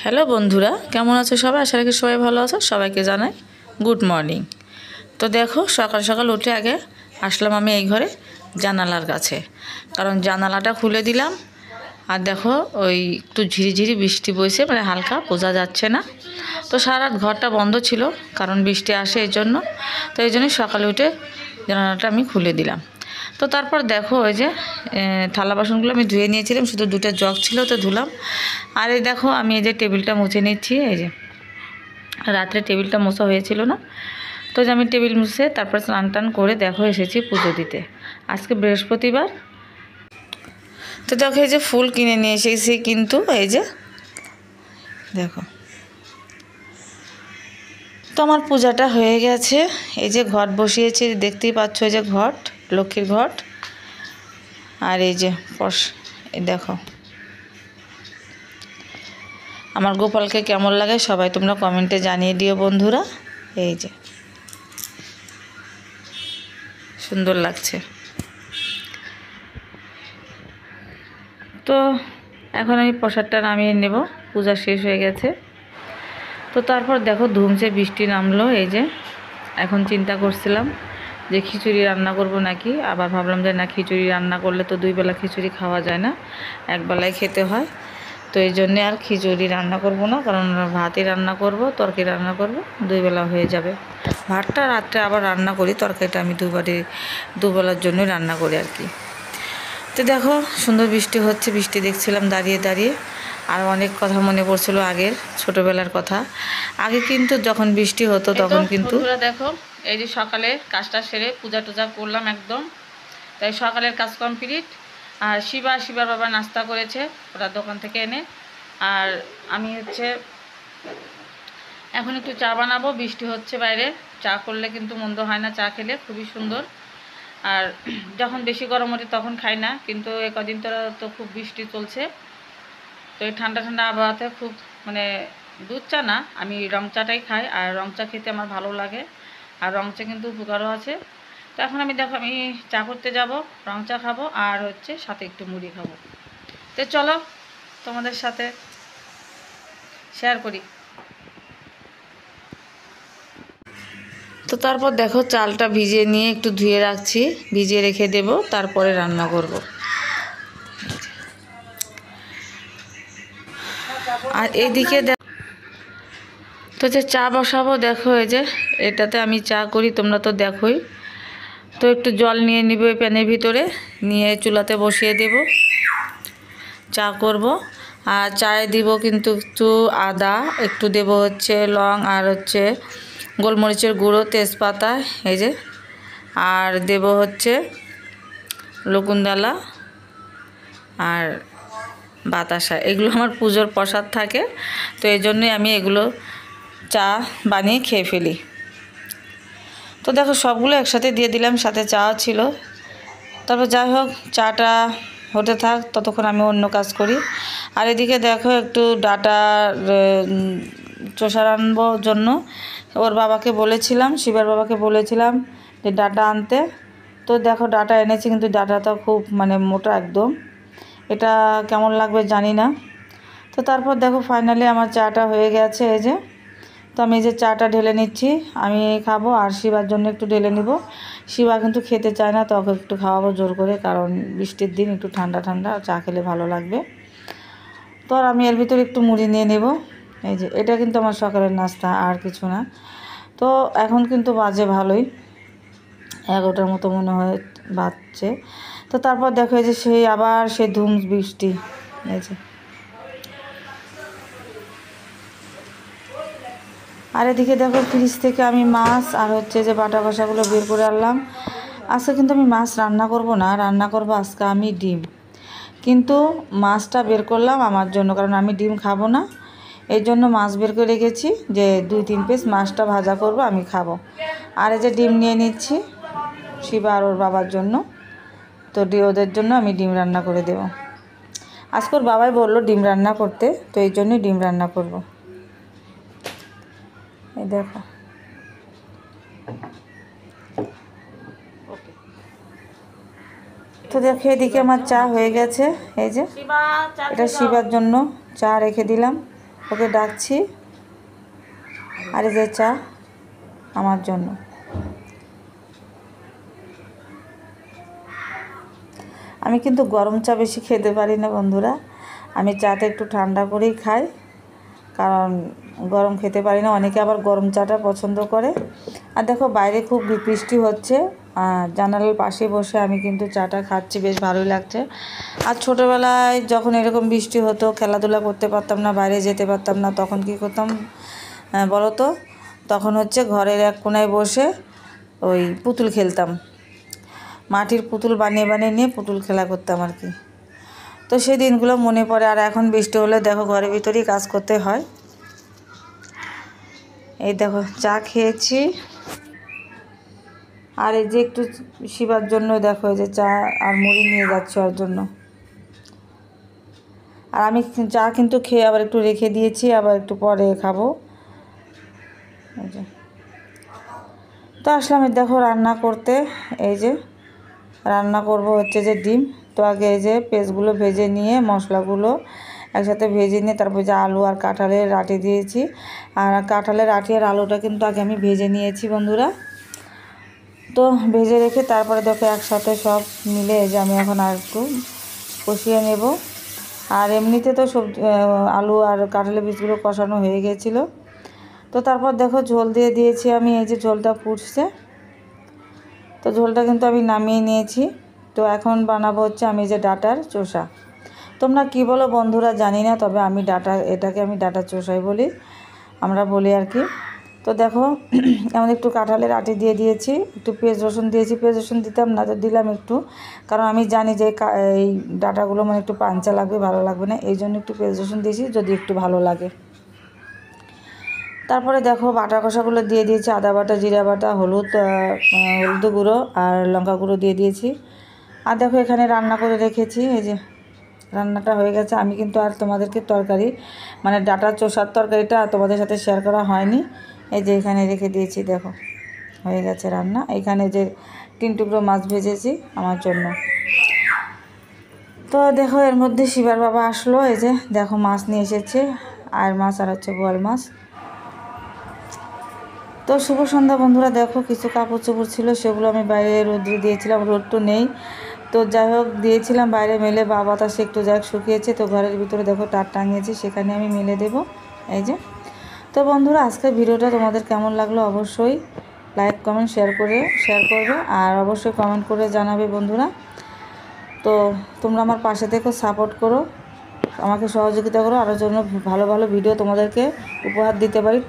Hello বন্ধুরা, কেমন আছো সবাই? আশা রাখি সবাই ভালো আছো। সবাইকে জানাই গুড মর্নিং। তো দেখো, সকাল সকাল উঠে আগে আসলাম আমি এই ঘরে জানালার কাছে, কারণ জানালাটা খুলে দিলাম। আর দেখো ওই একটু ঝিরিঝিরি বৃষ্টি বইছে, মানে হালকা, বোঝা যাচ্ছে না। তো সারা রাত ঘরটা বন্ধ ছিল, কারণ বৃষ্টি আসে এই জন্য। তো এই জন্যই সকালে উঠে জানালাটা আমি খুলে দিলাম। তো তারপর দেখো ওই যে থালা বাসনগুলো আমি ধুয়ে নিয়েছিলাম, শুধু দুটো জগ ছিল, তো ধুলাম। আর এই দেখো আমি এই যে টেবিলটা মুছে নিচ্ছি। এই যে রাত্রে টেবিলটা মোছা হয়েছিল না, তো যে আমি টেবিল মুছে তারপর স্নান টান করে দেখো এসেছি পুজো দিতে। আজকে বৃহস্পতিবার। তো দেখো এই যে ফুল কিনে নিয়ে এসেছি, কিন্তু এই যে দেখো, তো আমার পূজাটা হয়ে গেছে। এই যে ঘট বসিয়েছি, দেখতেই পাচ্ছ, এই যে ঘট, লক্ষ্মীর ঘট। আর এই যে এই দেখো আমার গোপালকে কেমন লাগে সবাই তোমরা কমেন্টে জানিয়ে দিও বন্ধুরা। এই যে সুন্দর লাগছে। তো এখন আমি প্রসাদটা নামিয়ে নেব, পূজা শেষ হয়ে গেছে। তো তারপর দেখো ধুমসে বৃষ্টি নামলো। এই যে এখন চিন্তা করছিলাম যে খিচুড়ি রান্না করব নাকি, আবার ভাবলাম যে না, খিচুড়ি রান্না করলে তো দুই বেলা খিচুড়ি খাওয়া যায় না, একবেলায় খেতে হয়। তো এই জন্যে আর খিচুড়ি রান্না করব না, কারণ ভাতই রান্না করব, তরকারি রান্না করব, দুই বেলা হয়ে যাবে। ভাতটা রাত্রে আবার রান্না করি, তরকারিটা আমি দুবেলার জন্যই রান্না করি আর কি। তো দেখো সুন্দর বৃষ্টি হচ্ছে, বৃষ্টি দেখছিলাম দাঁড়িয়ে দাঁড়িয়ে। আর অনেক কথা মনে পড়ছিল আগের ছোটোবেলার কথা। আগে কিন্তু যখন বৃষ্টি হতো তখন কিন্তু দেখো এই যে সকালে কাজটা সেরে পূজা টুজা করলাম একদম। তাই সকালের কাজ কমপ্লিট। আর শিবার বাবা নাস্তা করেছে ওরা দোকান থেকে এনে। আর আমি এখন একটু চা বানাবো, বৃষ্টি হচ্ছে বাইরে। চা করলে কিন্তু মন্দ হয় না, চা খেলে খুবই সুন্দর। আর যখন বেশি গরম হচ্ছে তখন খাই না, কিন্তু এই কদিন তো খুব বৃষ্টি চলছে। তো এই ঠান্ডা ঠান্ডা আবহাওয়াতে খুব মানে দুধ চা না, আমি রং চাটাই খাই। আর রং চা খেতে আমার ভালো লাগে, আর রং চা কিন্তু উপকারও আছে। তো এখন আমি দেখো আমি চা করতে যাব, রং চা খাবো, আর সাথে একটু মুড়ি খাবো। তো চলো তোমাদের সাথে শেয়ার করি। তো তারপর দেখো চালটা ভিজিয়ে নিয়ে একটু ধুয়ে রাখছি, ভিজিয়ে রেখে দেব, তারপরে রান্না করব। আর এইদিকে তো যে চা বসাবো, দেখো এই যে এটাতে আমি চা করি, তোমরা তো দেখোই। তো একটু জল নিয়ে নিব এই প্যানের ভিতরে, নিয়ে চুলাতে বসিয়ে দেব, চা করব। আর চায়ে দিব কিন্তু একটু আদা, একটু দেব লং, আর গোলমরিচের গুঁড়ো, তেজপাতা, এই যে, আর দেব লকুনদালা আর বাতাসা। এগুলো আমার পুজোর প্রসাদ থাকে, তো এই জন্যই আমি এগুলো চা বানিয়ে খেয়ে ফেলি। তো দেখো সবগুলো একসাথে দিয়ে দিলাম, সাথে চাও ছিল। তারপর যাই হোক, চাটা হতে থাক, ততক্ষণ আমি অন্য কাজ করি। আর এদিকে দেখো একটু ডাটা চোষা আনবো জন্য ওর বাবাকে বলেছিলাম, শিবার বাবাকে বলেছিলাম যে ডাটা আনতে। তো দেখো ডাটা এনেছি, কিন্তু ডাটাটা খুব মানে মোটা একদম, এটা কেমন লাগবে জানি না। তো তারপর দেখো ফাইনালি আমার চাটা হয়ে গেছে। এই যে, তো আমি এই যে চাটা ঢেলে নিচ্ছি, আমি খাবো, আর শিবার জন্য একটু ঢেলে নিব। শিবা কিন্তু খেতে চায় না, তো ওকে একটু খাওয়াবো জোর করে, কারণ বৃষ্টির দিন একটু ঠান্ডা ঠান্ডা চা খেলে ভালো লাগবে। তো আর আমি এর ভিতরে একটু মুড়ি নিয়ে নেব। এই যে এটা কিন্তু আমার সকালের নাস্তা, আর কিছু না। তো এখন কিন্তু বাজে ভালোই, 11টার মতো মনে হয় বাজছে। তো তারপর দেখো এই যে আবার ধুম বৃষ্টি। এই যে, আর এদিকে দেখো ফ্রিজ থেকে আমি মাছ আর যে বাটা কষাগুলো বের করে আনলাম। আজকে কিন্তু আমি মাছ রান্না করব না, রান্না করব আজকে আমি ডিম। কিন্তু মাছটা বের করলাম আমার জন্য, কারণ আমি ডিম খাবো না, এই জন্য মাছ বের করে রেখেছি, যে 2-3 পিস মাছটা ভাজা করব, আমি খাবো। আর এই যে ডিম নিয়ে নিচ্ছি শিবা আর ওর বাবার জন্য। তো ওদের জন্য আমি ডিম রান্না করে দেব। আজকে ওর বাবাই বললো ডিম রান্না করতে, তো এই জন্যই ডিম রান্না করব। এই দেখো, তো দেখো এদিকে আমার চা হয়ে গেছে। এই যে এটা শিবার জন্য চা রেখে দিলাম। ওকে ডাকছি। আর এই যে চা আমার জন্য। আমি কিন্তু গরম চা বেশি খেতে পারি না বন্ধুরা, আমি চাটা একটু ঠান্ডা করেই খাই, কারণ গরম খেতে পারি না। অনেকে আবার গরম চাটা পছন্দ করে। আর দেখো বাইরে খুব বৃষ্টি হচ্ছে, জানালার পাশে বসে আমি কিন্তু চাটা খাচ্ছি, বেশ ভালোই লাগছে। আর ছোটোবেলায় যখন এরকম বৃষ্টি হতো, খেলাধুলা করতে পারতাম না, বাইরে যেতে পারতাম না, তখন কি করতাম বলো তো? তখন হচ্ছে ঘরের এক কোনায় বসে ওই পুতুল খেলতাম, মাটির পুতুল বানিয়ে বানিয়ে নিয়ে পুতুল খেলা করতাম আর কি। তো সেই দিনগুলো মনে পড়ে। আর এখন বৃষ্টি হলে দেখো ঘরের ভিতরেই কাজ করতে হয়। এই দেখো চা খেয়েছি, আর এই যে একটু শিবার জন্য দেখো এই যে চা আর মুড়ি নিয়ে যাচ্ছে ওর জন্য। আর আমি চা কিন্তু খেয়ে আবার একটু রেখে দিয়েছি, আবার একটু পরে খাবো। এই যে তো আসলাম এই দেখো রান্না করতে। এই যে রান্না করব হচ্ছে যে ডিম। তো আগে এই যে পেঁয়াজগুলো ভেজে নিয়ে মশলাগুলো একসাথে ভেজে নিয়ে তারপর যে আলু আর কাঁঠালের আটি দিয়েছি। আর কাঁঠালের আটি আর আলুটা কিন্তু আগে আমি ভেজে নিয়েছি বন্ধুরা। তো ভেজে রেখে তারপরে দেখো একসাথে সব মিলে এই যে আমি এখন আর একটু কষিয়ে নেব। আর এমনিতে তো সবজি আলু আর কাঁঠালের বীজগুলো কষানো হয়ে গেছিলো। তো তারপর দেখো ঝোল দিয়ে দিয়েছি আমি, এই যে ঝোলটা ফুটছে। তো ঝোলটা কিন্তু আমি নামিয়ে নিয়েছি। তো এখন বানাবো হচ্ছে আমি যে ডাঁটার চোষা। তোমরা কি বলো বন্ধুরা জানি না, তবে আমি এটাকে আমি ডাঁটার চোষাই বলি, আমরা বলি আর কি। তো দেখো এমন একটু কাঁঠালের আটি দিয়ে দিয়েছি, একটু পেঁয়াজ রসুন দিয়েছি। পেঁয়াজ রসুন দিতাম না, তো দিলাম একটু, কারণ আমি জানি যে এই ডাঁটাগুলো মানে একটু পাঞ্চা লাগবে, ভালো লাগবে না, এই জন্য একটু পেঁয়াজ রসুন দিয়েছি, যদি একটু ভালো লাগে। তারপরে দেখো বাটা কষাগুলো দিয়ে দিয়েছি, আদা বাটা, জিরা বাটা, হলুদ গুঁড়ো আর লঙ্কা গুঁড়ো দিয়ে দিয়েছি। আর দেখো এখানে রান্না করে রেখেছি, এই যে রান্নাটা হয়ে গেছে। আমি কিন্তু আর তোমাদেরকে তরকারি মানে ডাঁটার চোষার তরকারিটা তোমাদের সাথে শেয়ার করা হয়নি। এই যে এখানে রেখে দিয়েছি, দেখো হয়ে গেছে রান্না। এখানে যে 3 টুকরো মাছ ভেজেছি আমার জন্য। তো দেখো এর মধ্যে শিবার বাবা আসলো, এই যে দেখো মাছ নিয়ে এসেছে, আর মাছ আর হচ্ছে বোয়াল মাছ। তো শুভ সন্ধ্যা বন্ধুরা। দেখো কিছু কাপড় চোপড় ছিল, সেগুলো আমি বাইরে রোদ্রে দিয়েছিলাম, রোদ তো নেই। তো যাই হোক দিয়েছিলাম বাইরে মেলে, বা বাতাসে একটু যাই হোক শুকিয়েছে। তো ঘরের ভিতরে দেখো টাট টাঙিয়েছি, সেখানে আমি মেলে দেব। এই যে তো বন্ধুরা আজকের ভিডিওটা তোমাদের কেমন লাগলো অবশ্যই লাইক কমেন্ট শেয়ার করবে, আর অবশ্যই কমেন্ট করে জানাবে বন্ধুরা। তো তোমরা আমার পাশে থেকো, সাপোর্ট করো, আমাকে সহযোগিতা করো, আরও জন্য ভালো ভালো ভিডিও তোমাদেরকে উপহার দিতে পারি।